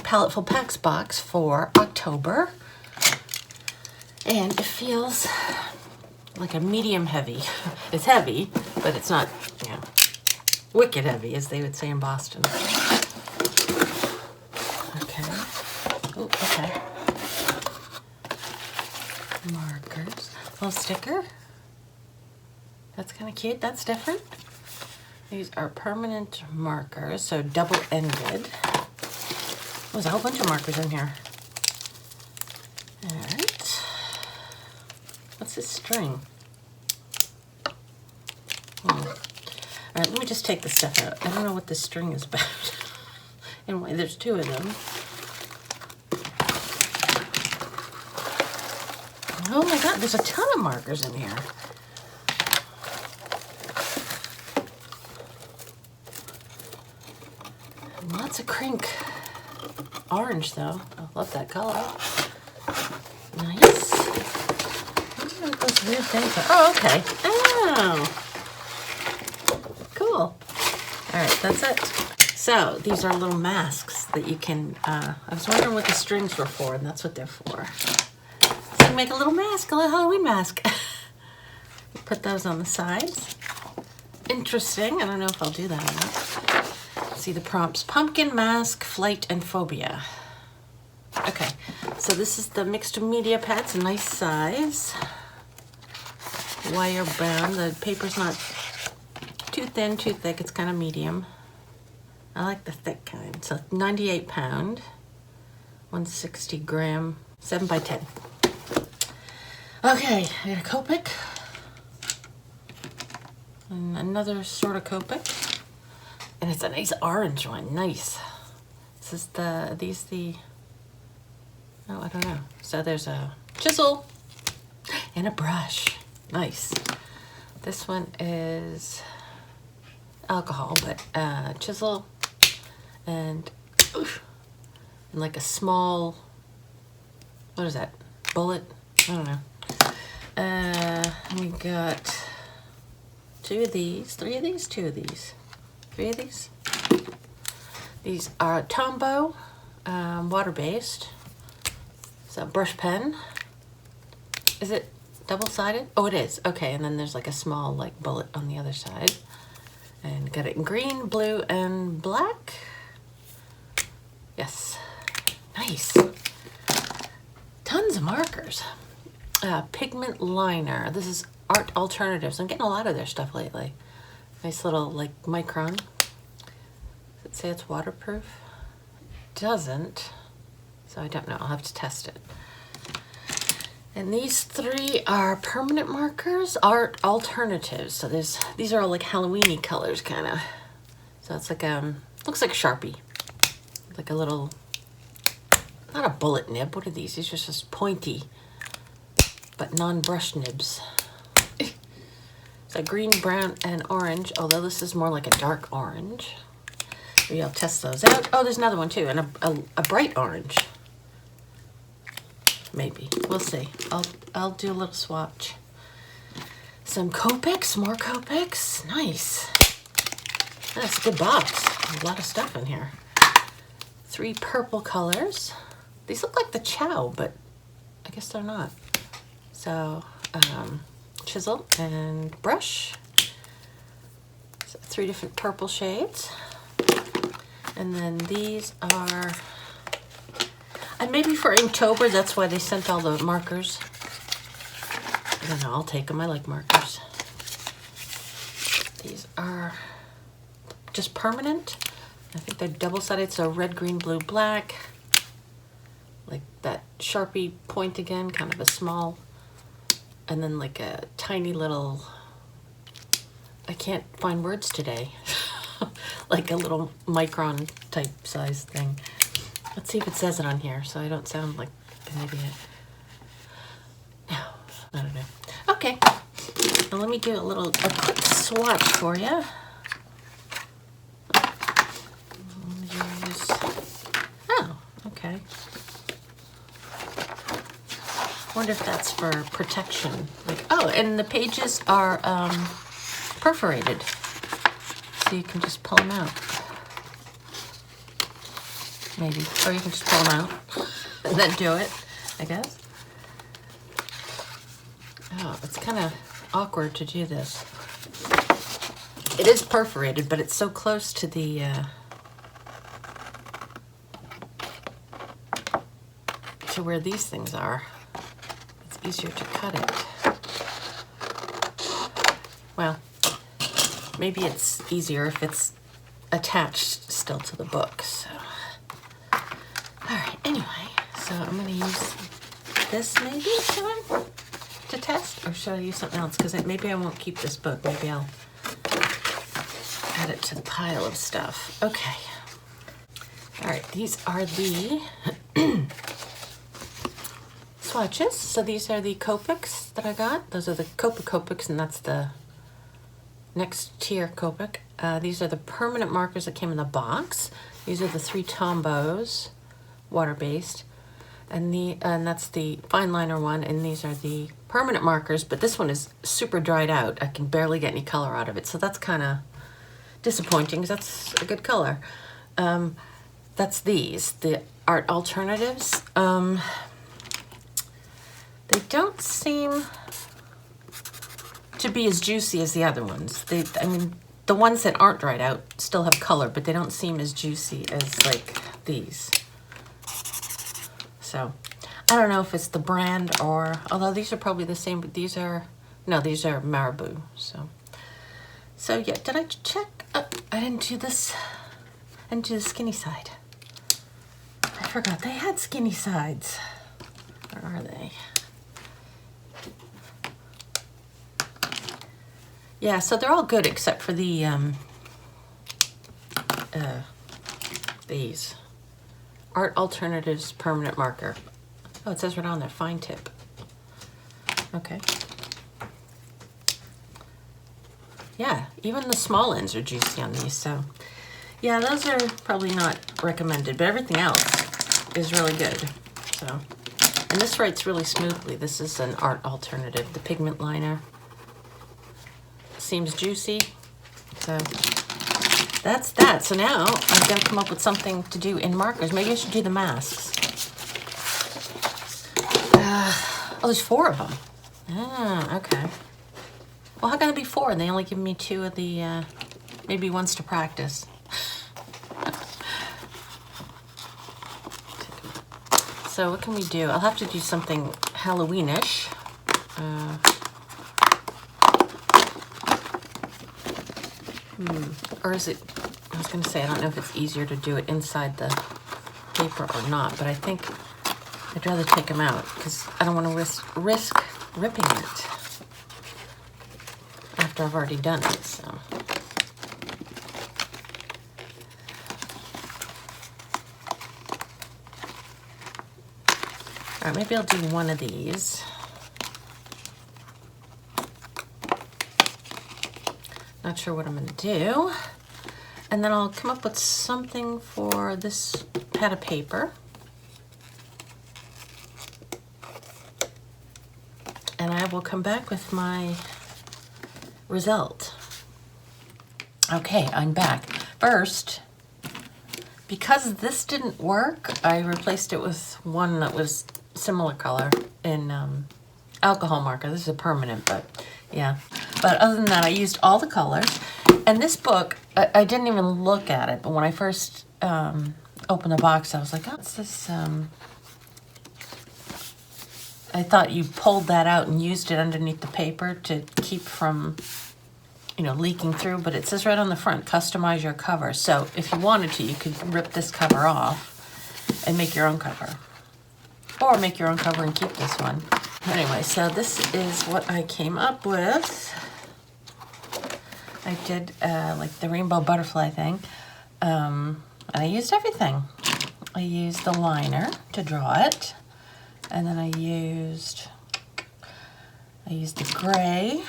Paletteful Packs box for October. And it feels like a medium heavy. It's heavy, but it's not, you know, wicked heavy, as they would say in Boston. Okay. Ooh, okay. Markers. Little sticker. That's kind of cute. That's different. These are permanent markers, so double-ended. There's a whole bunch of markers in here. All right. What's this string? All right, let me just take the stuff out. I don't know what this string is about. Anyway, there's two of them. Oh my God, there's a ton of markers in here. Lots of crink. Orange though. I love that color. Nice. I don't know what those weird things are. Oh, okay. Oh. Cool. All right, that's it. So these are little masks that you can, I was wondering what the strings were for, and that's what they're for. So you can make a little mask, a little Halloween mask. Put those on the sides. Interesting. I don't know if I'll do that or not. See the prompts: pumpkin mask, flight, and phobia. Okay, so this is the mixed media pad. It's a nice size. Wire bound. The paper's not too thin, too thick. It's kind of medium. I like the thick kind. So 98 pound, 160 gram, 7 by 10. Okay, I got a Copic. And another sort of Copic. And it's a nice orange one. Nice. This is oh, I don't know. So there's a chisel and a brush. Nice. This one is alcohol, but chisel and like a small, what is that? Bullet? I don't know. We got 2 of these, 3 of these, 2 of these. 3 of these. These are Tombow, water-based. It's a brush pen. Is it double-sided? Oh, it is. Okay, and then there's like a small like bullet on the other side. And got it in green, blue, and black. Yes. Nice. Tons of markers. Pigment liner. This is Art Alternatives. I'm getting a lot of their stuff lately. Nice little like micron. Does it say it's waterproof? It doesn't. So I don't know. I'll have to test it. And these 3 are permanent markers, Art Alternatives. So these are all like Halloween-y colors, kind of. So it's like looks like Sharpie, like a little, not a bullet nib. What are these? These are just pointy, but non-brush nibs. So green, brown, and orange. Although this is more like a dark orange. Maybe I'll test those out. Oh, there's another one too, and a bright orange. Maybe. We'll see. I'll do a little swatch. Some Copics, more Copics. Nice. That's a good box. A lot of stuff in here. 3 purple colors. These look like the Chow, but I guess they're not. So, chisel and brush. So 3 different purple shades. And then these are, and maybe for Inktober, that's why they sent all the markers. I don't know, I'll take them. I like markers. These are just permanent. I think they're double-sided, so red, green, blue, black. Like that Sharpie point again, kind of a small, and then like a tiny little, I can't find words today, like a little micron type size thing. Let's see if it says it on here so I don't sound like an idiot. No, I don't know. Okay, now let me do a quick swatch for you. Oh, okay. Wonder if that's for protection. Like, oh, and the pages are perforated, so you can just pull them out. maybe. Or you can just pull them out and then do it, I guess. Oh, it's kind of awkward to do this. It is perforated, but it's so close to the to where these things are. It's easier to cut it. Well, maybe it's easier if it's attached still to the book. So, all right. Anyway, so I'm going to use this maybe to test, or should I use something else? Because maybe I won't keep this book. Maybe I'll add it to the pile of stuff. Okay. All right. These are the swatches. So these are the Copics that I got. Those are the Copics, and that's the next tier Copic. These are the permanent markers that came in the box. These are the 3 Tombos, water-based, and that's the fine liner one. And these are the permanent markers, but this one is super dried out. I can barely get any color out of it, so that's kind of disappointing because that's a good color. That's the Art Alternatives. They don't seem to be as juicy as the other ones. I mean, the ones that aren't dried out still have color, but they don't seem as juicy as like these. So I don't know if it's the brand or, although these are probably the same, but these are Marabou. So yeah, did I check? I didn't do this. I didn't do the skinny side. I forgot they had skinny sides. Where are they? Yeah, so they're all good except for the these Art Alternatives permanent marker. Oh, it says right on there, fine tip. Okay. Yeah, even the small ends are juicy on these, so yeah, those are probably not recommended, but everything else is really good. So, and this writes really smoothly. This is an Art Alternative, the pigment liner. Seems juicy, so that's that. So now I've got to come up with something to do in markers. Maybe I should do the masks. Oh, there's 4 of them. Ah, okay. Well, how can it be 4 and they only give me 2 of the, maybe one's to practice. So what can we do? I'll have to do something Halloweenish. Or is it, I was going to say, I don't know if it's easier to do it inside the paper or not, but I think I'd rather take them out because I don't want to risk ripping it after I've already done it. So. All right, maybe I'll do one of these. Not sure what I'm going to do. And then I'll come up with something for this pad of paper. And I will come back with my result. Okay, I'm back. First, because this didn't work, I replaced it with one that was similar color in alcohol marker. This is a permanent, but yeah. But other than that, I used all the colors. And this book, I didn't even look at it, but when I first opened the box, I was like, oh, what's this? I thought you pulled that out and used it underneath the paper to keep from, you know, leaking through, but it says right on the front, customize your cover. So if you wanted to, you could rip this cover off and make your own cover. Or make your own cover and keep this one. Anyway, so this is what I came up with. I did like the rainbow butterfly thing. And I used everything. I used the liner to draw it. And then I used the gray.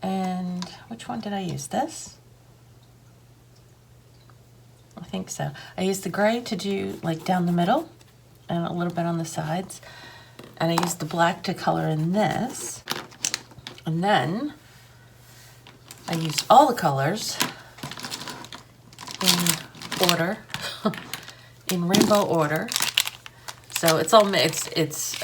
And which one did I use? This? I think so. I used the gray to do like down the middle and a little bit on the sides. And I used the black to color in this. And then I used all the colors in order in rainbow order. So it's all mixed. It's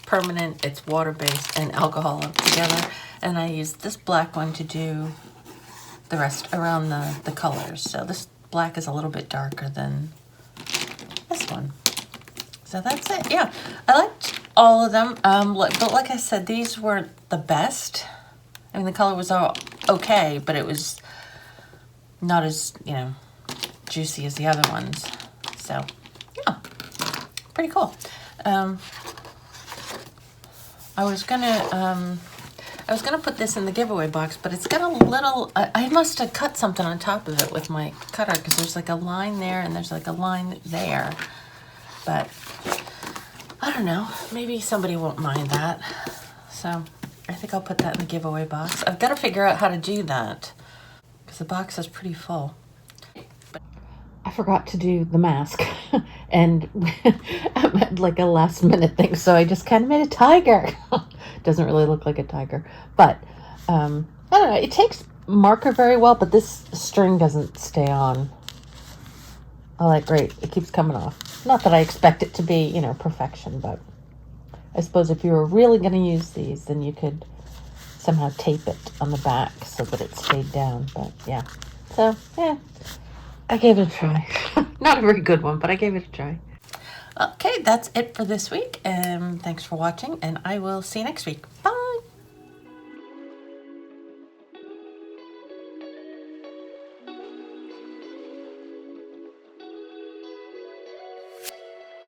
permanent, it's water-based, and alcohol together. And I used this black one to do the rest around the colors. So this black is a little bit darker than this one. So that's it. Yeah, I liked all of them. But like I said, these weren't the best. I mean, the color was all okay, but it was not as, you know, juicy as the other ones. So, yeah, pretty cool. I was gonna put this in the giveaway box, but it's got a little, I must have cut something on top of it with my cutter, because there's like a line there and there's like a line there. But I don't know, maybe somebody won't mind that. So I think I'll put that in the giveaway box. I've got to figure out how to do that, because the box is pretty full. I forgot to do the mask, and I had like a last minute thing, so I just kind of made a tiger. Doesn't really look like a tiger, but I don't know, it takes marker very well, but this string doesn't stay on all that great. It keeps coming off. Not that I expect it to be, you know, perfection, but I suppose if you were really going to use these, then you could somehow tape it on the back so that it stayed down. But yeah, so yeah, I gave it a try. Not a very good one, but I gave it a try. Okay, that's it for this week. Thanks for watching, and I will see you next week. Bye.